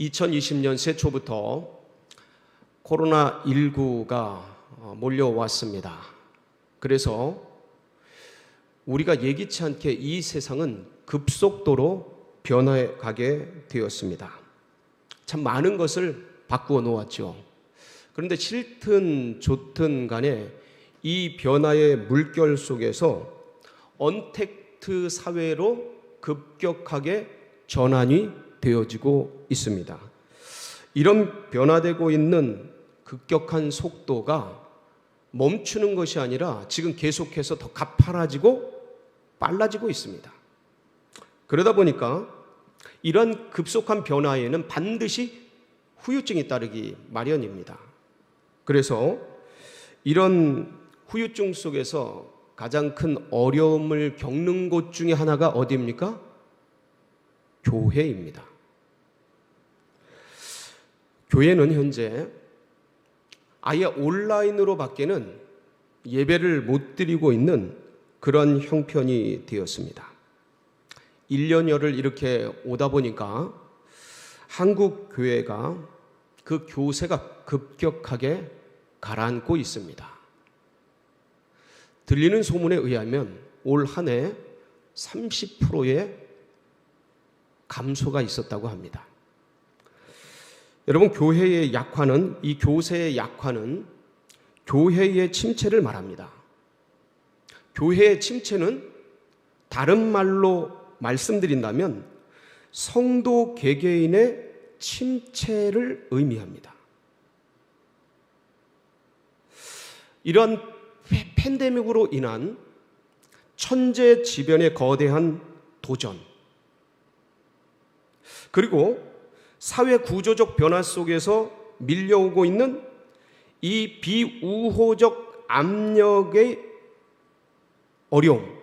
2020년 새초부터 코로나19가 몰려왔습니다. 그래서 우리가 예기치 않게 이 세상은 급속도로 변화해 가게 되었습니다. 참 많은 것을 바꾸어 놓았죠. 그런데 싫든 좋든 간에 이 변화의 물결 속에서 언택트 사회로 급격하게 전환이 되어지고 있습니다. 이런 변화되고 있는 급격한 속도가 멈추는 것이 아니라 지금 계속해서 더 가파라지고 빨라지고 있습니다. 그러다 보니까 이런 급속한 변화에는 반드시 후유증이 따르기 마련입니다. 그래서 이런 후유증 속에서 가장 큰 어려움을 겪는 곳 중에 하나가 어디입니까? 교회입니다. 교회는 현재 아예 온라인으로 밖에는 예배를 못 드리고 있는 그런 형편이 되었습니다. 1년여를 이렇게 오다 보니까 한국 교회가 그 교세가 급격하게 가라앉고 있습니다. 들리는 소문에 의하면 올 한 해 30%의 감소가 있었다고 합니다. 여러분, 교회의 약화는, 이 교세의 약화는 교회의 침체를 말합니다. 교회의 침체는 다른 말로 말씀드린다면 성도 개개인의 침체를 의미합니다. 이런 팬데믹으로 인한 천재지변의 거대한 도전, 그리고 사회 구조적 변화 속에서 밀려오고 있는 이 비우호적 압력의 어려움,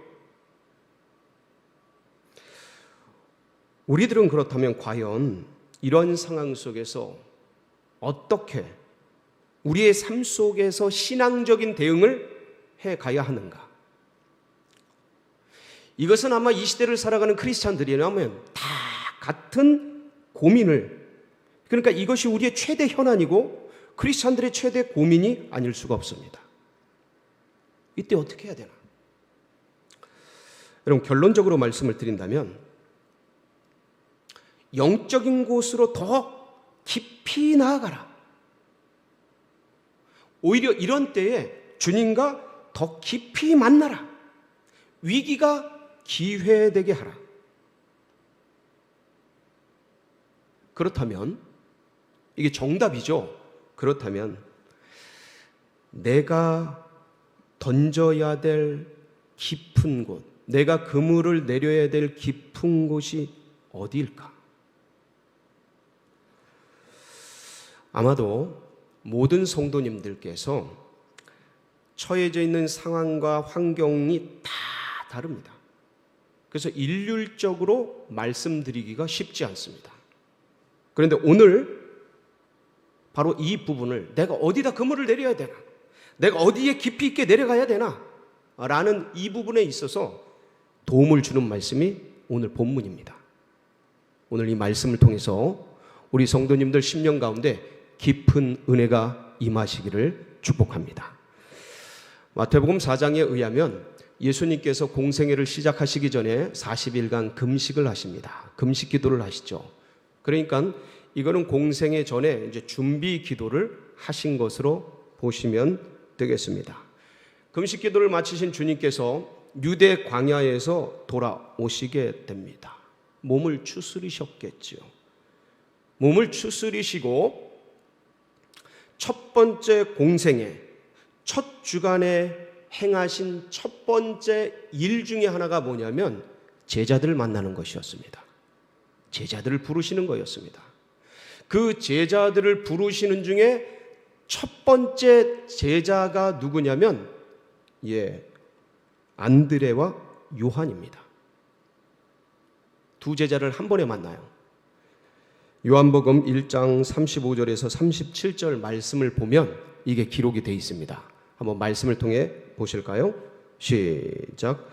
우리들은 그렇다면 과연 이런 상황 속에서 어떻게 우리의 삶 속에서 신앙적인 대응을 해 가야 하는가? 이것은 아마 이 시대를 살아가는 크리스찬들이라면 다 같은 고민을, 그러니까 이것이 우리의 최대 현안이고 크리스찬들의 최대 고민이 아닐 수가 없습니다. 이때 어떻게 해야 되나? 여러분, 결론적으로 말씀을 드린다면 영적인 곳으로 더 깊이 나아가라. 오히려 이런 때에 주님과 더 깊이 만나라. 위기가 기회되게 하라. 그렇다면 이게 정답이죠. 그렇다면 내가 던져야 될 깊은 곳, 내가 그물을 내려야 될 깊은 곳이 어디일까? 아마도 모든 성도님들께서 처해져 있는 상황과 환경이 다 다릅니다. 그래서 일률적으로 말씀드리기가 쉽지 않습니다. 그런데 오늘 바로 이 부분을, 내가 어디다 그물을 내려야 되나, 내가 어디에 깊이 있게 내려가야 되나 라는 이 부분에 있어서 도움을 주는 말씀이 오늘 본문입니다. 오늘 이 말씀을 통해서 우리 성도님들 심령 가운데 깊은 은혜가 임하시기를 축복합니다. 마태복음 4장에 의하면 예수님께서 공생애를 시작하시기 전에 40일간 금식을 하십니다. 금식 기도를 하시죠. 그러니까 이거는 공생애 전에 이제 준비 기도를 하신 것으로 보시면 되겠습니다. 금식 기도를 마치신 주님께서 유대 광야에서 돌아오시게 됩니다. 몸을 추스리셨겠죠. 몸을 추스리시고 첫 번째 공생애, 첫 주간에 행하신 첫 번째 일 중에 하나가 뭐냐면 제자들을 만나는 것이었습니다. 제자들을 부르시는 거였습니다. 그 제자들을 부르시는 중에 첫 번째 제자가 누구냐면 안드레와 요한입니다. 두 제자를 한 번에 만나요. 요한복음 1장 35절에서 37절 말씀을 보면 이게 기록이 되어 있습니다. 한번 말씀을 통해 보실까요? 시작.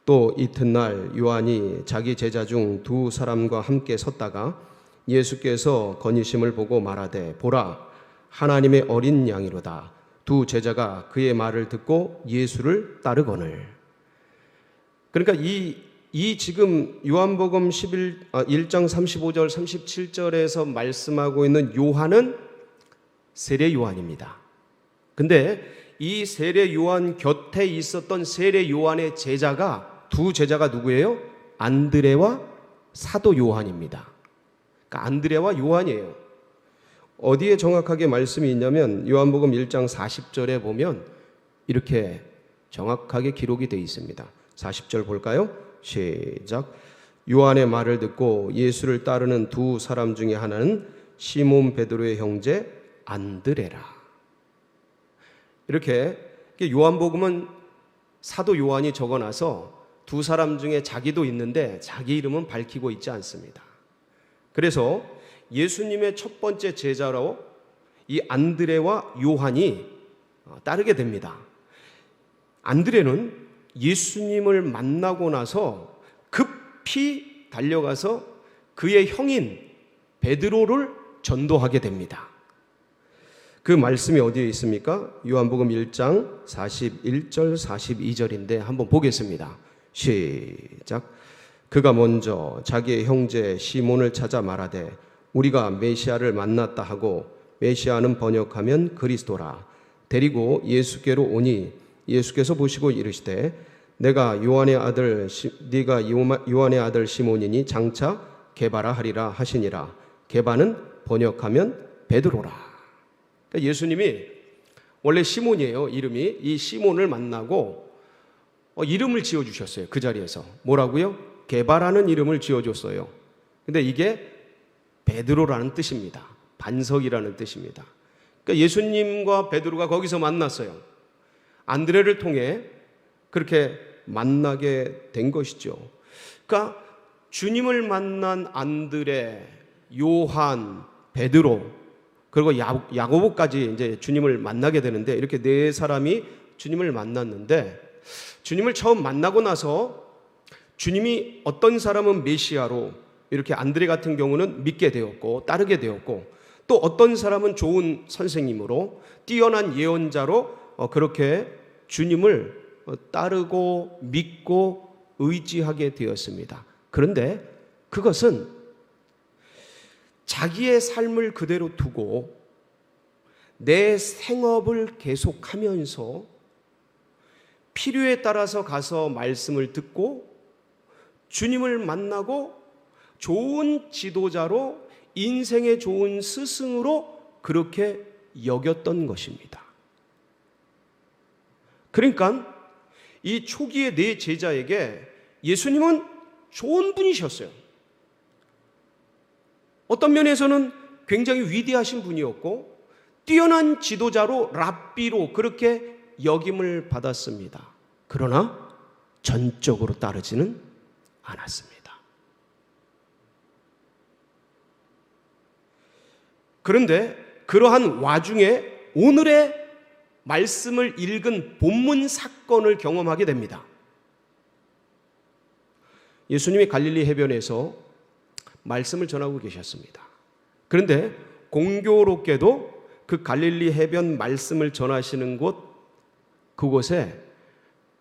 또 이튿날 요한이 자기 제자 중 두 사람과 함께 섰다가 예수께서 건의심을 보고 말하되 보라 하나님의 어린 양이로다. 두 제자가 그의 말을 듣고 예수를 따르거늘. 그러니까 이 지금 요한복음 1장 35절 37절에서 말씀하고 있는 요한은 세례 요한입니다. 근데 이 세례 요한 곁에 있었던 세례 요한의 제자가 두 제자가 누구예요? 안드레와 사도 요한입니다. 그러니까 안드레와 요한이에요. 어디에 정확하게 말씀이 있냐면 요한복음 1장 40절에 보면 이렇게 정확하게 기록이 되어 있습니다. 40절 볼까요? 시작. 요한의 말을 듣고 예수를 따르는 두 사람 중에 하나는 시몬 베드로의 형제 안드레라. 이렇게 요한복음은 사도 요한이 적어놔서 두 사람 중에 자기도 있는데 자기 이름은 밝히고 있지 않습니다. 그래서 예수님의 첫 번째 제자로 이 안드레와 요한이 따르게 됩니다. 안드레는 예수님을 만나고 나서 급히 달려가서 그의 형인 베드로를 전도하게 됩니다. 그 말씀이 어디에 있습니까? 요한복음 1장 41절 42절인데 한번 보겠습니다. 시작. 그가 먼저 자기의 형제 시몬을 찾아 말하되 우리가 메시아를 만났다 하고, 메시아는 번역하면 그리스도라. 데리고 예수께로 오니 예수께서 보시고 이르시되 네가 요한의 아들 시몬이니 장차 게바라 하리라 하시니라. 게바는 번역하면 베드로라. 그러니까 예수님이 원래 시몬이에요. 이름이. 이 시몬을 만나고 이름을 지어주셨어요. 그 자리에서. 뭐라고요? 게바라는 이름을 지어줬어요. 근데 이게 베드로라는 뜻입니다. 반석이라는 뜻입니다. 그러니까 예수님과 베드로가 거기서 만났어요. 안드레를 통해 그렇게 만나게 된 것이죠. 그러니까 주님을 만난 안드레, 요한, 베드로, 그리고 야고보까지 이제 주님을 만나게 되는데, 이렇게 네 사람이 주님을 만났는데, 주님을 처음 만나고 나서 주님이 어떤 사람은 메시아로, 이렇게 안드레 같은 경우는 믿게 되었고 따르게 되었고, 또 어떤 사람은 좋은 선생님으로 뛰어난 예언자로 그렇게 주님을 따르고 믿고 의지하게 되었습니다. 그런데 그것은 자기의 삶을 그대로 두고 내 생업을 계속하면서 필요에 따라서 가서 말씀을 듣고 주님을 만나고 좋은 지도자로, 인생의 좋은 스승으로 그렇게 여겼던 것입니다. 그러니까 이 초기의 네 제자에게 예수님은 좋은 분이셨어요. 어떤 면에서는 굉장히 위대하신 분이었고 뛰어난 지도자로, 랍비로 그렇게 여김을 받았습니다. 그러나 전적으로 따르지는 않았습니다. 그런데 그러한 와중에 오늘의 말씀을 읽은 본문 사건을 경험하게 됩니다. 예수님이 갈릴리 해변에서 말씀을 전하고 계셨습니다. 그런데 공교롭게도 그 갈릴리 해변 말씀을 전하시는 그곳에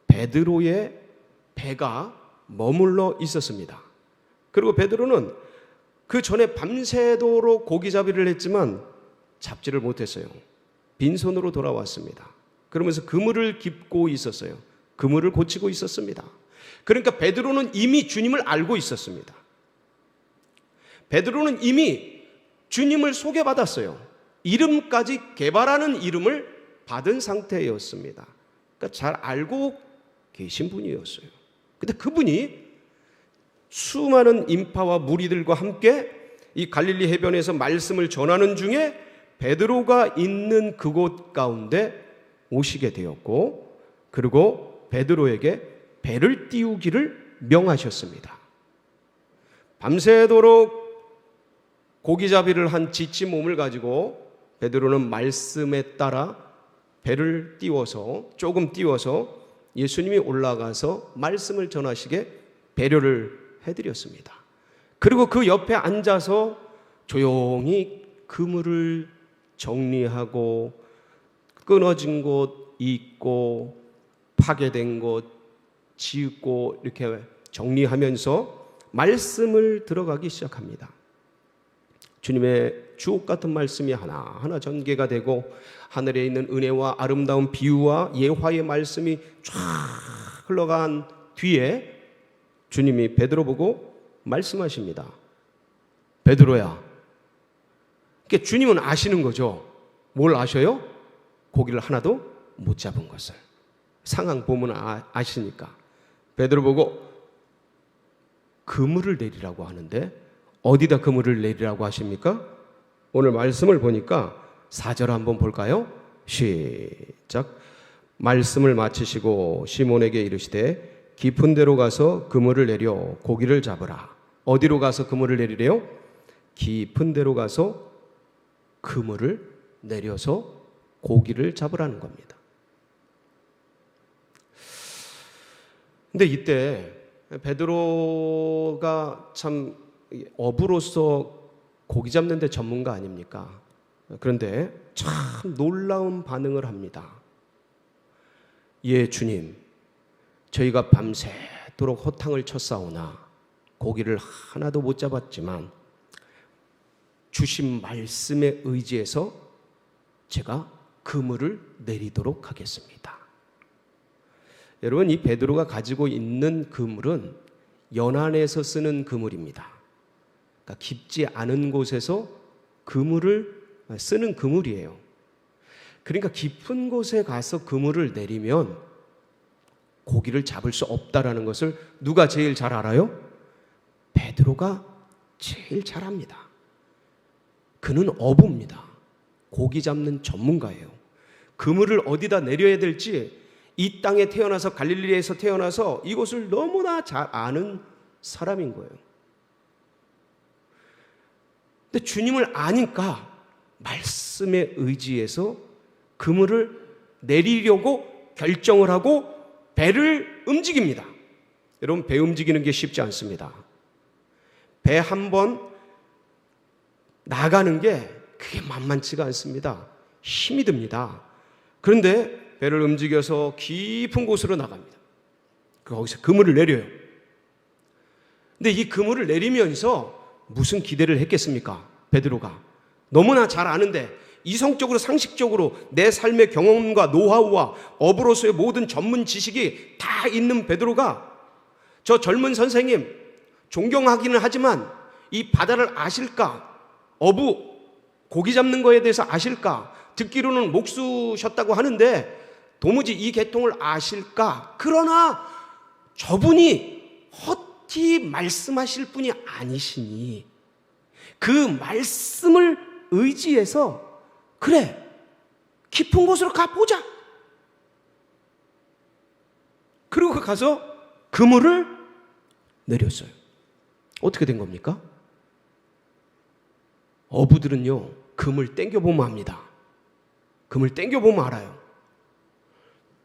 베드로의 배가 머물러 있었습니다. 그리고 베드로는 그 전에 밤새도록 고기잡이를 했지만 잡지를 못했어요. 빈손으로 돌아왔습니다. 그러면서 그물을 깁고 있었어요. 그물을 고치고 있었습니다. 그러니까 베드로는 이미 주님을 알고 있었습니다. 베드로는 이미 주님을 소개받았어요. 이름까지 게바라는 이름을 받은 상태였습니다. 그러니까 잘 알고 계신 분이었어요. 근데 그분이 수많은 인파와 무리들과 함께 이 갈릴리 해변에서 말씀을 전하는 중에 베드로가 있는 그곳 가운데 오시게 되었고, 그리고 베드로에게 배를 띄우기를 명하셨습니다. 밤새도록 고기잡이를 한 지친 몸을 가지고 베드로는 말씀에 따라 배를 띄워서, 조금 띄워서 예수님이 올라가서 말씀을 전하시게 배려를 해드렸습니다. 그리고 그 옆에 앉아서 조용히 그물을 정리하고 끊어진 곳 잊고 파괴된 곳 지우고 이렇게 정리하면서 말씀을 들어가기 시작합니다. 주님의 주옥 같은 말씀이 하나하나 전개가 되고 하늘에 있는 은혜와 아름다운 비유와 예화의 말씀이 쫙 흘러간 뒤에 주님이 베드로 보고 말씀하십니다. 베드로야. 그러니까 주님은 아시는 거죠. 뭘 아셔요? 고기를 하나도 못 잡은 것을. 상황 보면 아시니까. 베드로 보고 그물을 내리라고 하는데 어디다 그물을 내리라고 하십니까? 오늘 말씀을 보니까 4절 한번 볼까요? 시작. 말씀을 마치시고 시몬에게 이르시되 깊은 데로 가서 그물을 내려 고기를 잡으라. 어디로 가서 그물을 내리래요? 깊은 데로 가서 그물을 내려서 고기를 잡으라는 겁니다. 근데 이때 베드로가 참 어부로서 고기 잡는 데 전문가 아닙니까? 그런데 참 놀라운 반응을 합니다. 예, 주님, 저희가 밤새도록 호탕을 쳤사오나 고기를 하나도 못 잡았지만 주신 말씀에 의지해서 제가 그물을 내리도록 하겠습니다. 여러분, 이 베드로가 가지고 있는 그물은 연안에서 쓰는 그물입니다. 그러니까 깊지 않은 곳에서 그물을 쓰는 그물이에요. 그러니까 깊은 곳에 가서 그물을 내리면 고기를 잡을 수 없다라는 것을 누가 제일 잘 알아요? 베드로가 제일 잘 압니다. 그는 어부입니다. 고기 잡는 전문가예요. 그물을 어디다 내려야 될지 이 땅에 태어나서 갈릴리에서 태어나서 이곳을 너무나 잘 아는 사람인 거예요. 근데 주님을 아니까 말씀에 의지해서 그물을 내리려고 결정을 하고 배를 움직입니다. 여러분, 배 움직이는 게 쉽지 않습니다. 배 한 번 나가는 게 그게 만만치가 않습니다. 힘이 듭니다. 그런데 배를 움직여서 깊은 곳으로 나갑니다. 거기서 그물을 내려요. 근데 이 그물을 내리면서 무슨 기대를 했겠습니까? 베드로가 너무나 잘 아는데 이성적으로 상식적으로 내 삶의 경험과 노하우와 어부로서의 모든 전문 지식이 다 있는 베드로가 저 젊은 선생님 존경하기는 하지만 이 바다를 아실까? 어부 고기 잡는 거에 대해서 아실까? 듣기로는 목수셨다고 하는데 도무지 이 계통을 아실까? 그러나 저분이 헛히 말씀하실 분이 아니시니 그 말씀을 의지해서 그래, 깊은 곳으로 가보자. 그리고 가서 그물을 내렸어요. 어떻게 된 겁니까? 어부들은요, 그물 땡겨보면 압니다. 그물 땡겨보면 알아요.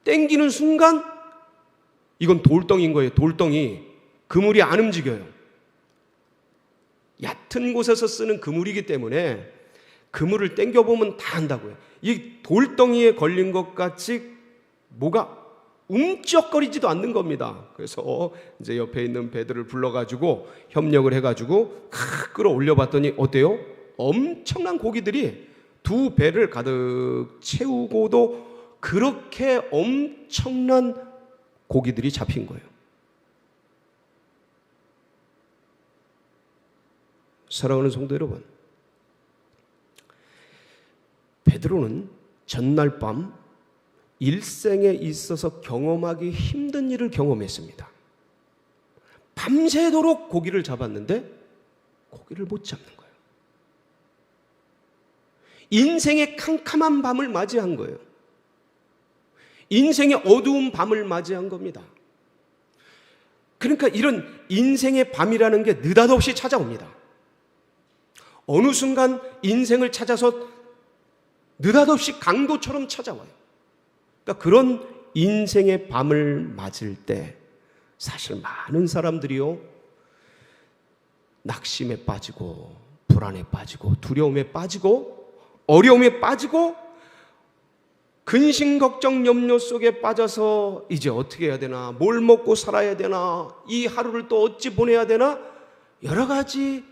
땡기는 순간 이건 돌덩이인 거예요. 돌덩이. 그물이 안 움직여요. 얕은 곳에서 쓰는 그물이기 때문에 그물을 땡겨보면 다 한다고요. 이 돌덩이에 걸린 것 같이 뭐가 움쩍거리지도 않는 겁니다. 그래서 이제 옆에 있는 배들을 불러가지고 협력을 해가지고 끌어올려 봤더니 어때요? 엄청난 고기들이 두 배를 가득 채우고도 그렇게 엄청난 고기들이 잡힌 거예요. 사랑하는 성도 여러분, 베드로는 전날 밤 일생에 있어서 경험하기 힘든 일을 경험했습니다. 밤새도록 고기를 잡았는데 고기를 못 잡는 거예요. 인생의 캄캄한 밤을 맞이한 거예요. 인생의 어두운 밤을 맞이한 겁니다. 그러니까 이런 인생의 밤이라는 게 느닷없이 찾아옵니다. 어느 순간 인생을 찾아서 느닷없이 강도처럼 찾아와요. 그러니까 그런 인생의 밤을 맞을 때 사실 많은 사람들이요, 낙심에 빠지고 불안에 빠지고 두려움에 빠지고 어려움에 빠지고 근심 걱정 염려 속에 빠져서 이제 어떻게 해야 되나, 뭘 먹고 살아야 되나, 이 하루를 또 어찌 보내야 되나, 여러 가지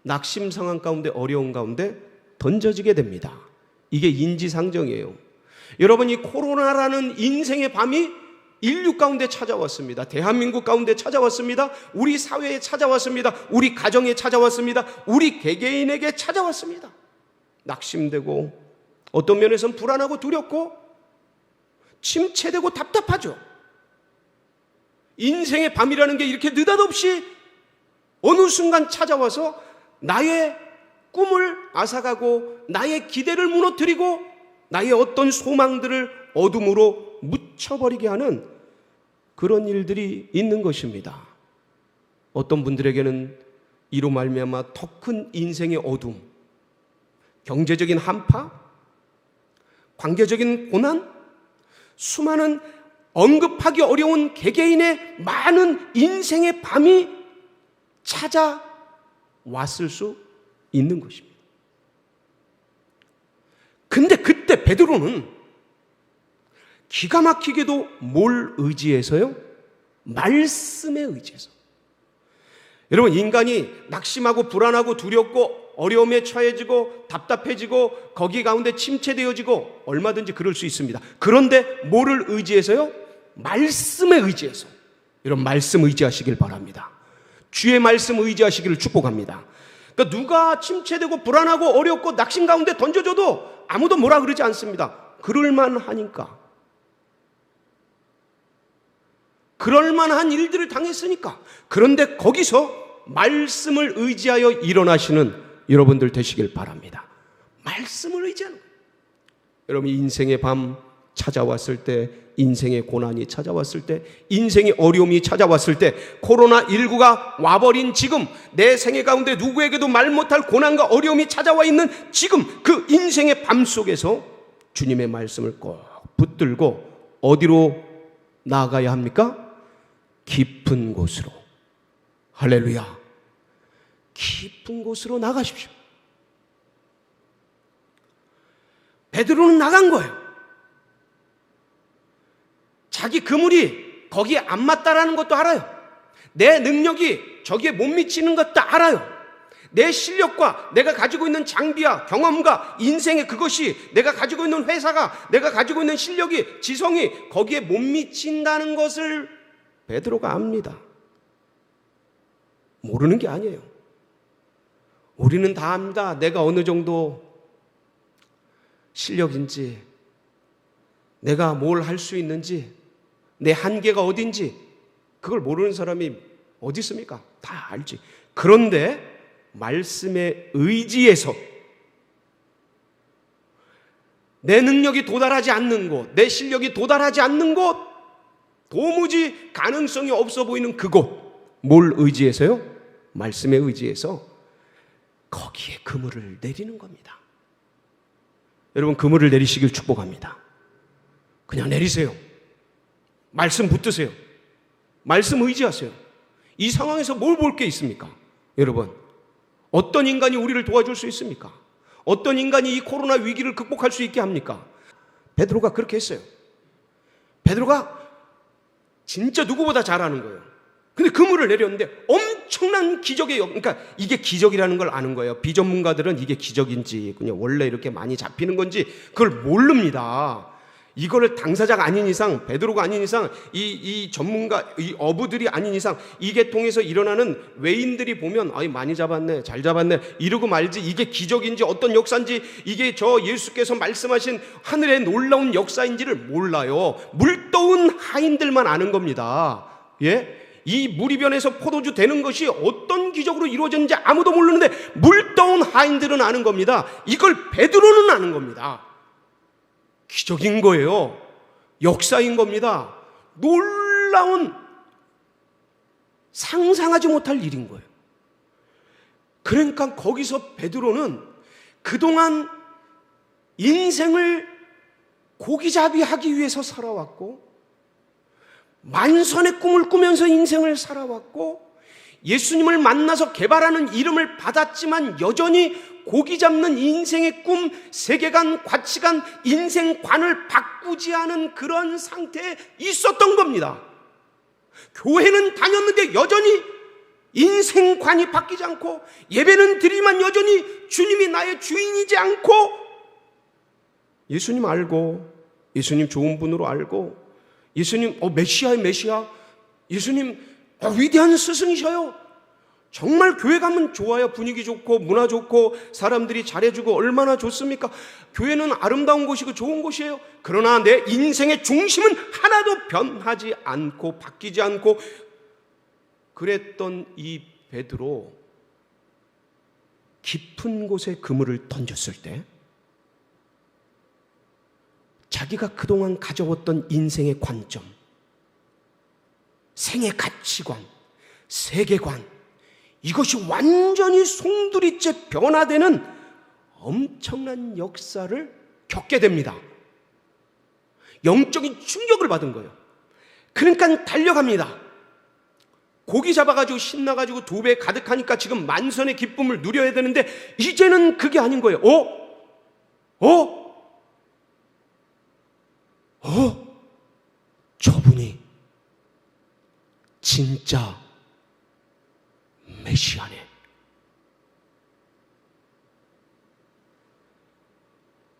낙심 상황 가운데, 어려운 가운데 던져지게 됩니다. 이게 인지상정이에요. 여러분, 이 코로나라는 인생의 밤이 인류 가운데 찾아왔습니다. 대한민국 가운데 찾아왔습니다. 우리 사회에 찾아왔습니다. 우리 가정에 찾아왔습니다. 우리 개개인에게 찾아왔습니다. 낙심되고 어떤 면에서는 불안하고 두렵고 침체되고 답답하죠. 인생의 밤이라는 게 이렇게 느닷없이 어느 순간 찾아와서 나의 꿈을 앗아가고 나의 기대를 무너뜨리고 나의 어떤 소망들을 어둠으로 묻혀버리게 하는 그런 일들이 있는 것입니다. 어떤 분들에게는 이로 말미암아 더 큰 인생의 어둠, 경제적인 한파, 관계적인 고난, 수많은 언급하기 어려운 개개인의 많은 인생의 밤이 찾아왔을 수 있는 것입니다. 근데 그때 베드로는 기가 막히게도 뭘 의지해서요? 말씀에 의지해서. 여러분, 인간이 낙심하고 불안하고 두렵고 어려움에 처해지고 답답해지고 거기 가운데 침체되어지고 얼마든지 그럴 수 있습니다. 그런데 뭐를 의지해서요? 말씀에 의지해서. 여러분, 말씀 의지하시길 바랍니다. 주의 말씀 의지하시기를 축복합니다. 그러니까 누가 침체되고 불안하고 어렵고 낙심 가운데 던져줘도 아무도 뭐라 그러지 않습니다. 그럴만하니까. 그럴만한 일들을 당했으니까. 그런데 거기서 말씀을 의지하여 일어나시는 여러분들 되시길 바랍니다. 말씀을 의지하는 거예요. 여러분, 인생의 밤 찾아왔을 때, 인생의 고난이 찾아왔을 때, 인생의 어려움이 찾아왔을 때, 코로나19가 와버린 지금, 내 생애 가운데 누구에게도 말 못할 고난과 어려움이 찾아와 있는 지금 그 인생의 밤 속에서 주님의 말씀을 꼭 붙들고 어디로 나아가야 합니까? 깊은 곳으로. 할렐루야. 깊은 곳으로 나가십시오. 베드로는 나간 거예요. 자기 그물이 거기에 안 맞다라는 것도 알아요. 내 능력이 저기에 못 미치는 것도 알아요. 내 실력과 내가 가지고 있는 장비와 경험과 인생의 그것이, 내가 가지고 있는 회사가, 내가 가지고 있는 실력이, 지성이 거기에 못 미친다는 것을 베드로가 압니다. 모르는 게 아니에요. 우리는 다 압니다. 내가 어느 정도 실력인지, 내가 뭘 할 수 있는지, 내 한계가 어딘지 그걸 모르는 사람이 어디 있습니까? 다 알지. 그런데 말씀에 의지해서 내 능력이 도달하지 않는 곳, 내 실력이 도달하지 않는 곳, 도무지 가능성이 없어 보이는 그곳, 뭘 의지해서요? 말씀에 의지해서 거기에 그물을 내리는 겁니다. 여러분, 그물을 내리시길 축복합니다. 그냥 내리세요. 말씀 붙드세요. 말씀 의지하세요. 이 상황에서 뭘 볼 게 있습니까? 여러분, 어떤 인간이 우리를 도와줄 수 있습니까? 어떤 인간이 이 코로나 위기를 극복할 수 있게 합니까? 베드로가 그렇게 했어요. 베드로가 진짜 누구보다 잘하는 거예요. 근데 그물을 내렸는데 엄청난 기적의 그러니까 이게 기적이라는 걸 아는 거예요. 비전문가들은 이게 기적인지 그냥 원래 이렇게 많이 잡히는 건지 그걸 모릅니다. 이거를 당사자가 아닌 이상, 베드로가 아닌 이상, 이 전문가, 이 어부들이 아닌 이상, 이 계통에서 일어나는 외인들이 보면 아이 많이 잡았네, 잘 잡았네 이러고 말지, 이게 기적인지 어떤 역사인지, 이게 저 예수께서 말씀하신 하늘의 놀라운 역사인지를 몰라요. 물떠온 하인들만 아는 겁니다. 예? 이 무리변에서 포도주 되는 것이 어떤 기적으로 이루어졌는지 아무도 모르는데 물떠온 하인들은 아는 겁니다. 이걸 베드로는 아는 겁니다. 기적인 거예요. 역사인 겁니다. 놀라운, 상상하지 못할 일인 거예요. 그러니까 거기서 베드로는 그동안 인생을 고기잡이하기 위해서 살아왔고, 만선의 꿈을 꾸면서 인생을 살아왔고, 예수님을 만나서 개발하는 이름을 받았지만 여전히 고기 잡는 인생의 꿈, 세계관, 가치관, 인생관을 바꾸지 않은 그런 상태에 있었던 겁니다. 교회는 다녔는데 여전히 인생관이 바뀌지 않고, 예배는 드리지만 여전히 주님이 나의 주인이지 않고, 예수님 알고, 예수님 좋은 분으로 알고, 예수님 메시아의 메시아, 예수님 위대한 스승이셔요. 정말 교회 가면 좋아요. 분위기 좋고 문화 좋고 사람들이 잘해주고 얼마나 좋습니까? 교회는 아름다운 곳이고 좋은 곳이에요. 그러나 내 인생의 중심은 하나도 변하지 않고 바뀌지 않고, 그랬던 이 베드로, 깊은 곳에 그물을 던졌을 때 자기가 그동안 가져왔던 인생의 관점, 생의 가치관, 세계관, 이것이 완전히 송두리째 변화되는 엄청난 역사를 겪게 됩니다. 영적인 충격을 받은 거예요. 그러니까 달려갑니다. 고기 잡아가지고 신나가지고 2배 가득하니까 지금 만선의 기쁨을 누려야 되는데 이제는 그게 아닌 거예요. 저분이 진짜 메시아네.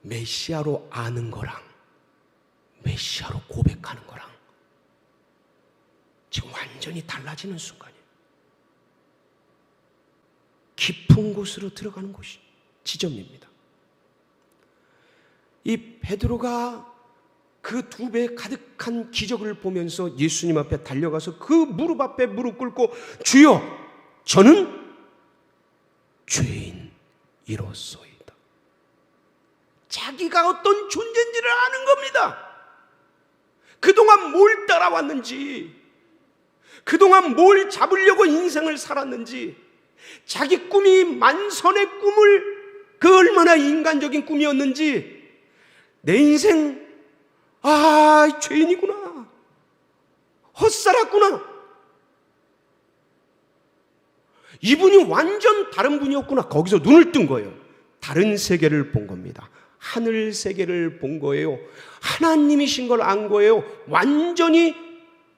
메시아로 아는 거랑 메시아로 고백하는 거랑 지금 완전히 달라지는 순간이에요. 깊은 곳으로 들어가는 곳이 지점입니다. 이 베드로가 그 2배 가득한 기적을 보면서 예수님 앞에 달려가서 그 무릎 앞에 무릎 꿇고, 주여, 저는 죄인이로소이다. 자기가 어떤 존재인지를 아는 겁니다. 그동안 뭘 따라왔는지, 그동안 뭘 잡으려고 인생을 살았는지, 자기 꿈이 만선의 꿈을, 그 얼마나 인간적인 꿈이었는지, 내 인생 죄인이구나, 헛살았구나, 이분이 완전 다른 분이었구나, 거기서 눈을 뜬 거예요. 다른 세계를 본 겁니다. 하늘 세계를 본 거예요. 하나님이신 걸 안 거예요. 완전히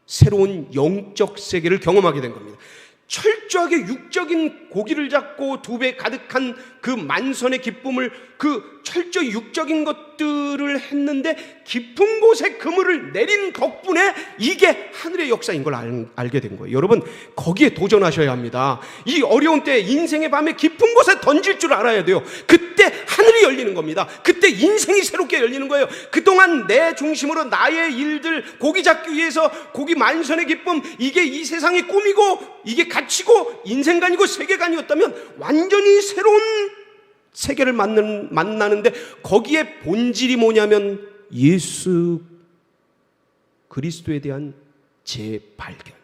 새로운 영적 세계를 경험하게 된 겁니다. 철저하게 육적인 고기를 잡고 2배 가득한 그 만선의 기쁨을, 그 철저히 육적인 것들을 했는데 깊은 곳에 그물을 내린 덕분에 이게 하늘의 역사인 걸 알게 된 거예요. 여러분, 거기에 도전하셔야 합니다. 이 어려운 때, 인생의 밤에 깊은 곳에 던질 줄 알아야 돼요. 그때 하늘이 열리는 겁니다. 그때 인생이 새롭게 열리는 거예요. 그동안 내 중심으로 나의 일들, 고기 잡기 위해서 고기 만선의 기쁨, 이게 이 세상의 꿈이고 이게 가치고 인생관이고 세계관이었다면 완전히 새로운 세계를 만나는데, 거기에 본질이 뭐냐면 예수 그리스도에 대한 재발견,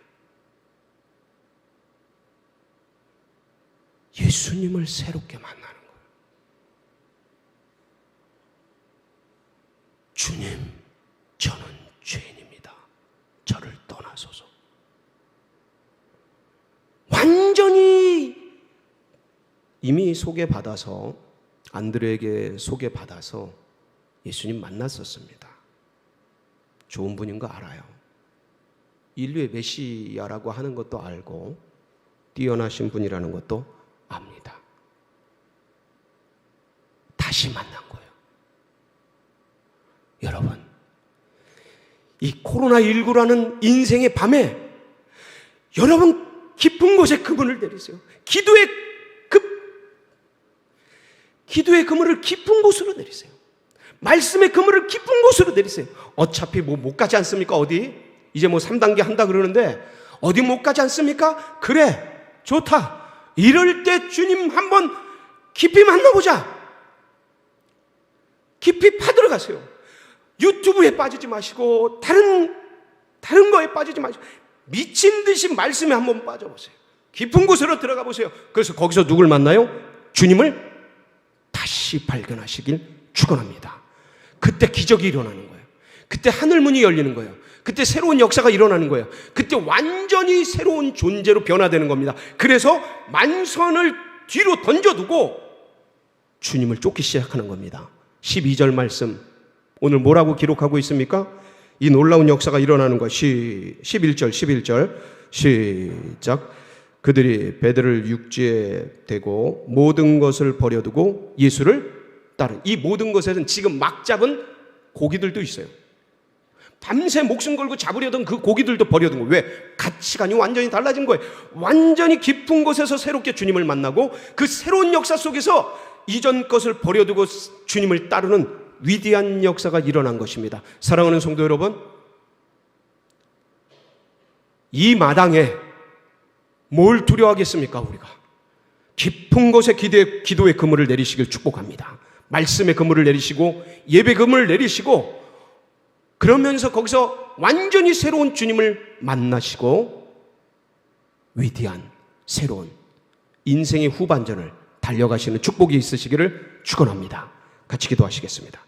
예수님을 새롭게 만나는 거예요. 주님, 저는 죄인입니다. 저를 떠나소서. 완전히 이미 소개받아서, 안드레에게 소개받아서 예수님 만났었습니다. 좋은 분인 거 알아요. 인류의 메시아라고 하는 것도 알고 뛰어나신 분이라는 것도 압니다. 다시 만난 거예요. 여러분, 이 코로나19라는 인생의 밤에 여러분 깊은 곳에 그물을 내리세요. 기도의 그물을 깊은 곳으로 내리세요. 말씀의 그물을 깊은 곳으로 내리세요. 어차피 못 가지 않습니까? 어디? 이제 3단계 한다 그러는데 어디 못 가지 않습니까? 그래, 좋다. 이럴 때 주님 한번 깊이 만나보자. 깊이 파들어가세요. 유튜브에 빠지지 마시고 다른 거에 빠지지 마시고 미친 듯이 말씀에 한번 빠져보세요. 깊은 곳으로 들어가 보세요. 그래서 거기서 누굴 만나요? 주님을 다시 발견하시길 축원합니다. 그때 기적이 일어나는 거예요. 그때 하늘문이 열리는 거예요. 그때 새로운 역사가 일어나는 거예요. 그때 완전히 새로운 존재로 변화되는 겁니다. 그래서 만선을 뒤로 던져두고 주님을 쫓기 시작하는 겁니다. 12절 말씀, 오늘 뭐라고 기록하고 있습니까? 이 놀라운 역사가 일어나는 것. 11절 시작. 그들이 배들을 육지에 대고 모든 것을 버려두고 예수를 따른. 이 모든 것에는 지금 막 잡은 고기들도 있어요. 밤새 목숨 걸고 잡으려던 그 고기들도 버려둔 거예요. 왜? 가치관이 완전히 달라진 거예요. 완전히 깊은 곳에서 새롭게 주님을 만나고 그 새로운 역사 속에서 이전 것을 버려두고 주님을 따르는 위대한 역사가 일어난 것입니다. 사랑하는 성도 여러분, 이 마당에 뭘 두려워하겠습니까? 우리가 깊은 곳에 기도의 그물을 내리시길 축복합니다. 말씀의 그물을 내리시고 예배 그물을 내리시고 그러면서 거기서 완전히 새로운 주님을 만나시고 위대한 새로운 인생의 후반전을 달려가시는 축복이 있으시기를 축원합니다. 같이 기도하시겠습니다.